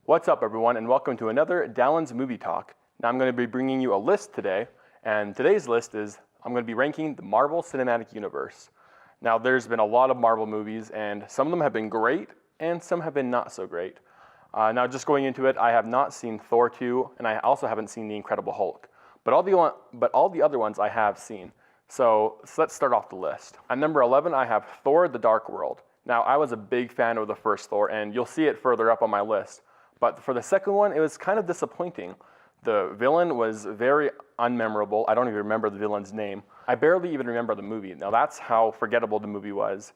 What's up everyone, and welcome to another Dallin's Movie Talk. Now I'm going to be bringing you a list today, and today's list is I'm going to be ranking the Marvel Cinematic Universe. Now there's been a lot of Marvel movies, and some of them have been great, and some have been not so great. Now just going into it, I have not seen Thor 2, and I also haven't seen The Incredible Hulk. But all the other ones I have seen. So let's start off the list. At number 11, I have Thor: The Dark World. Now I was a big fan of the first Thor, and you'll see it further up on my list. But for the second one, it was kind of disappointing. The villain was very unmemorable. I don't even remember the villain's name. I barely even remember the movie. Now that's how forgettable the movie was.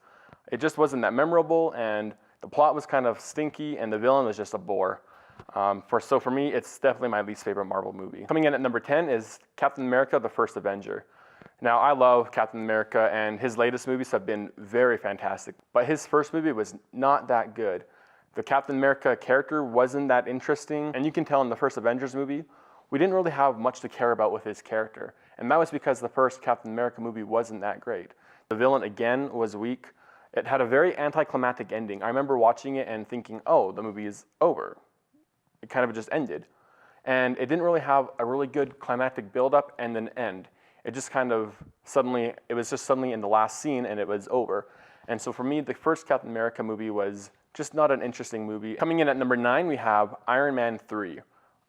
It just wasn't that memorable, and the plot was kind of stinky, and the villain was just a bore. So for me, it's definitely my least favorite Marvel movie. Coming in at number 10 is Captain America: The First Avenger. Now I love Captain America, and his latest movies have been very fantastic, but his first movie was not that good. The Captain America character wasn't that interesting, and you can tell in the first Avengers movie, we didn't really have much to care about with his character, and that was because the first Captain America movie wasn't that great. The villain, again, was weak. It had a very anticlimactic ending. I remember watching it and thinking, oh, the movie is over. It kind of just ended. And it didn't really have a really good climactic build-up and then end. It just kind of suddenly in the last scene and it was over. And so for me, the first Captain America movie was just not an interesting movie. Coming in at number 9, we have Iron Man 3.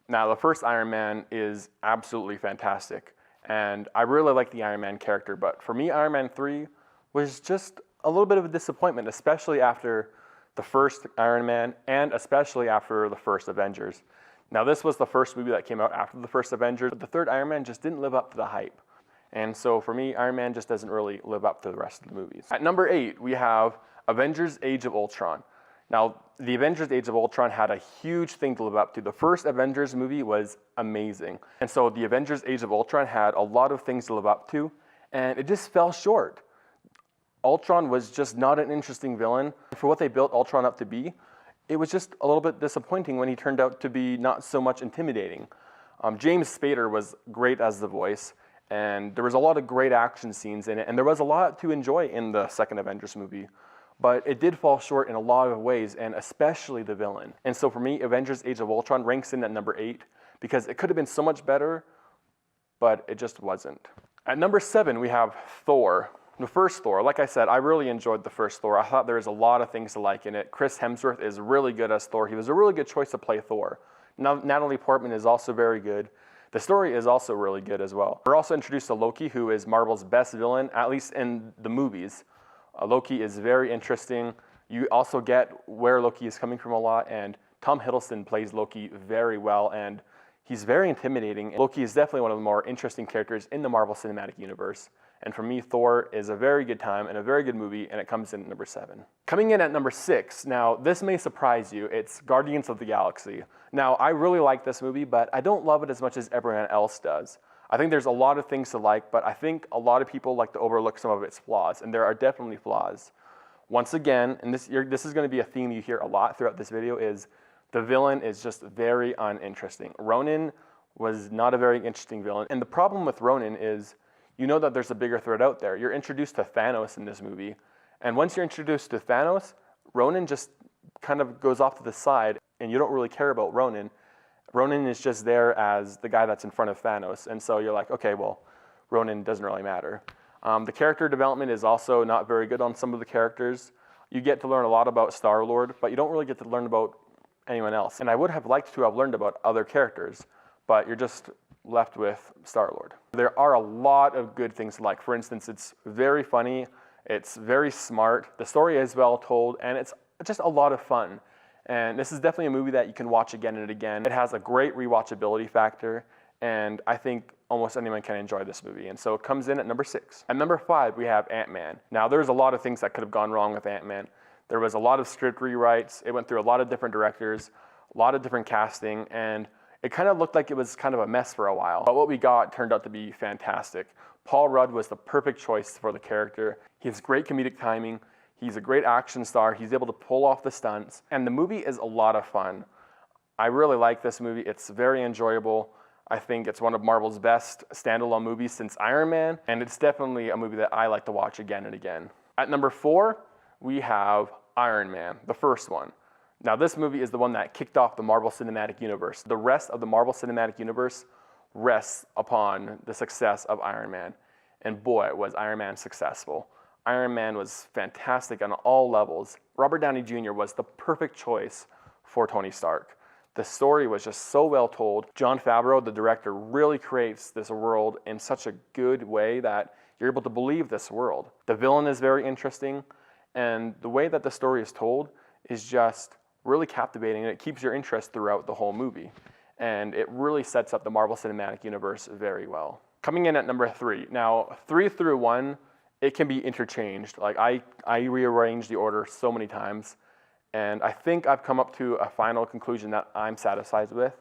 Now, the first Iron Man is absolutely fantastic, and I really like the Iron Man character, but for me, Iron Man 3 was just a little bit of a disappointment, especially after the first Iron Man, and especially after the first Avengers. Now, this was the first movie that came out after the first Avengers, but the third Iron Man just didn't live up to the hype. And so for me, Iron Man just doesn't really live up to the rest of the movies. At number 8, we have Avengers Age of Ultron. Now, the Avengers Age of Ultron had a huge thing to live up to. The first Avengers movie was amazing. And so the Avengers Age of Ultron had a lot of things to live up to, and it just fell short. Ultron was just not an interesting villain. For what they built Ultron up to be, it was just a little bit disappointing when he turned out to be not so much intimidating. James Spader was great as the voice, and there was a lot of great action scenes in it, and there was a lot to enjoy in the second Avengers movie. But it did fall short in a lot of ways, and especially the villain. And so for me, Avengers Age of Ultron ranks in at number 8, because it could have been so much better, but it just wasn't. At number 7, we have Thor. The first Thor. Like I said, I really enjoyed the first Thor. I thought there was a lot of things to like in it. Chris Hemsworth is really good as Thor. He was a really good choice to play Thor. Now, Natalie Portman is also very good. The story is also really good as well. We're also introduced to Loki, who is Marvel's best villain, at least in the movies. Loki is very interesting. You also get where Loki is coming from a lot, and Tom Hiddleston plays Loki very well, and he's very intimidating. Loki is definitely one of the more interesting characters in the Marvel Cinematic Universe. And for me, Thor is a very good time and a very good movie, and it comes in at number 7. Coming in at number 6, now this may surprise you, it's Guardians of the Galaxy. Now, I really like this movie, but I don't love it as much as everyone else does. I think there's a lot of things to like, but I think a lot of people like to overlook some of its flaws, and there are definitely flaws. Once again, and this is going to be a theme you hear a lot throughout this video, is the villain is just very uninteresting. Ronan was not a very interesting villain, and the problem with Ronan is you know that there's a bigger threat out there. You're introduced to Thanos in this movie, and once you're introduced to Thanos, Ronan just kind of goes off to the side, and you don't really care about Ronan. Ronan is just there as the guy that's in front of Thanos, and so you're like, okay, well, Ronan doesn't really matter. The character development is also not very good on some of the characters. You get to learn a lot about Star-Lord, but you don't really get to learn about anyone else. And I would have liked to have learned about other characters, but you're just left with Star-Lord. There are a lot of good things to like. For instance, it's very funny, it's very smart, the story is well told, and it's just a lot of fun. And this is definitely a movie that you can watch again and again. It has a great rewatchability factor, and I think almost anyone can enjoy this movie. And so it comes in at number 6. At number 5, we have AntMan. Now, there's a lot of things that could have gone wrong with AntMan. There was a lot of script rewrites. It went through a lot of different directors, a lot of different casting, and it kind of looked like it was kind of a mess for a while. But what we got turned out to be fantastic. Paul Rudd was the perfect choice for the character. He has great comedic timing. He's a great action star. He's able to pull off the stunts. And the movie is a lot of fun. I really like this movie. It's very enjoyable. I think it's one of Marvel's best standalone movies since Iron Man. And it's definitely a movie that I like to watch again and again. At number 4, we have Iron Man, the first one. Now this movie is the one that kicked off the Marvel Cinematic Universe. The rest of the Marvel Cinematic Universe rests upon the success of Iron Man. And boy, was Iron Man successful. Iron Man was fantastic on all levels. Robert Downey Jr. was the perfect choice for Tony Stark. The story was just so well told. Jon Favreau, the director, really creates this world in such a good way that you're able to believe this world. The villain is very interesting, and the way that the story is told is just really captivating, and it keeps your interest throughout the whole movie. And it really sets up the Marvel Cinematic Universe very well. Coming in at number 3. Now, 3 through 1, it can be interchanged. Like I rearranged the order so many times, and I think I've come up to a final conclusion that I'm satisfied with.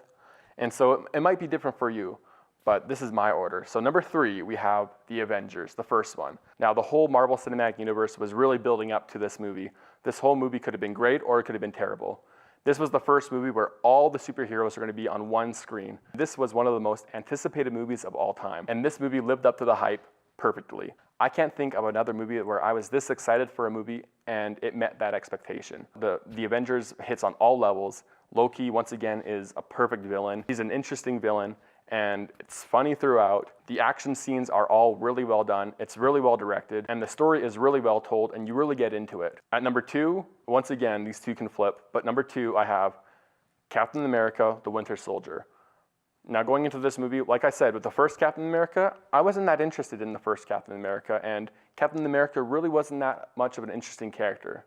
And so it might be different for you, but this is my order. So number 3, we have the Avengers, the first one. Now, the whole Marvel Cinematic Universe was really building up to this movie. This whole movie could have been great or it could have been terrible. This was the first movie where all the superheroes are going to be on one screen. This was one of the most anticipated movies of all time, and this movie lived up to the hype perfectly. I can't think of another movie where I was this excited for a movie and it met that expectation. The Avengers hits on all levels. Loki, once again, is a perfect villain. He's an interesting villain, and it's funny throughout. The action scenes are all really well done. It's really well directed, and the story is really well told, and you really get into it. At number 2, once again, these two can flip, but number 2, I have Captain America, the Winter Soldier. Now, going into this movie, like I said, with the first Captain America, I wasn't that interested in the first Captain America, and Captain America really wasn't that much of an interesting character.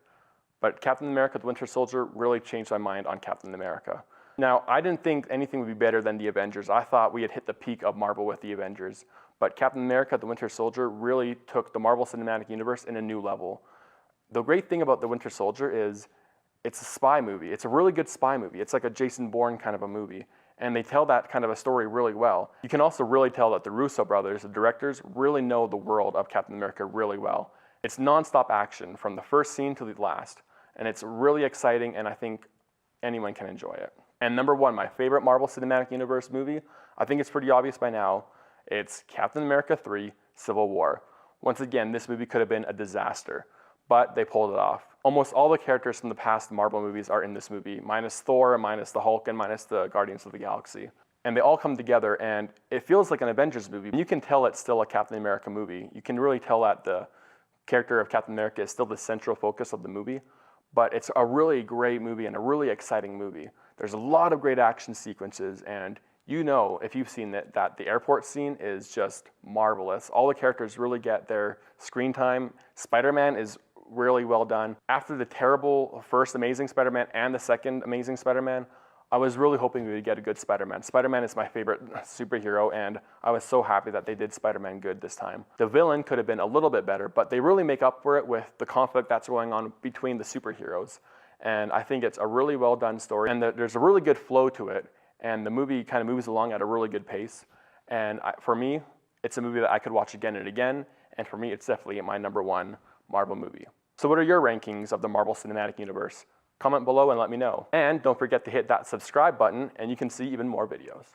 But Captain America, the Winter Soldier really changed my mind on Captain America. Now, I didn't think anything would be better than the Avengers. I thought we had hit the peak of Marvel with the Avengers. But Captain America, the Winter Soldier really took the Marvel Cinematic Universe in a new level. The great thing about the Winter Soldier is it's a spy movie. It's a really good spy movie. It's like a Jason Bourne kind of a movie. And they tell that kind of a story really well. You can also really tell that the Russo brothers, the directors, really know the world of Captain America really well. It's nonstop action from the first scene to the last. And it's really exciting, and I think anyone can enjoy it. And number 1, my favorite Marvel Cinematic Universe movie, I think it's pretty obvious by now, it's Captain America 3, Civil War. Once again, this movie could have been a disaster, but they pulled it off. Almost all the characters from the past Marvel movies are in this movie, minus Thor, minus the Hulk, and minus the Guardians of the Galaxy. And they all come together, and it feels like an Avengers movie. You can tell it's still a Captain America movie. You can really tell that the character of Captain America is still the central focus of the movie, but it's a really great movie and a really exciting movie. There's a lot of great action sequences, and you know, if you've seen it, that the airport scene is just marvelous. All the characters really get their screen time. Spider-Man is really well done. After the terrible first Amazing Spider-Man and the second Amazing Spider-Man, I was really hoping we would get a good Spider-Man. Spider-Man is my favorite superhero, and I was so happy that they did Spider-Man good this time. The villain could have been a little bit better, but they really make up for it with the conflict that's going on between the superheroes. And I think it's a really well done story, and there's a really good flow to it, and the movie kind of moves along at a really good pace. And for me, it's a movie that I could watch again and again, and for me, it's definitely my number 1 Marvel movie. So what are your rankings of the Marvel Cinematic Universe? Comment below and let me know. And don't forget to hit that subscribe button, and you can see even more videos.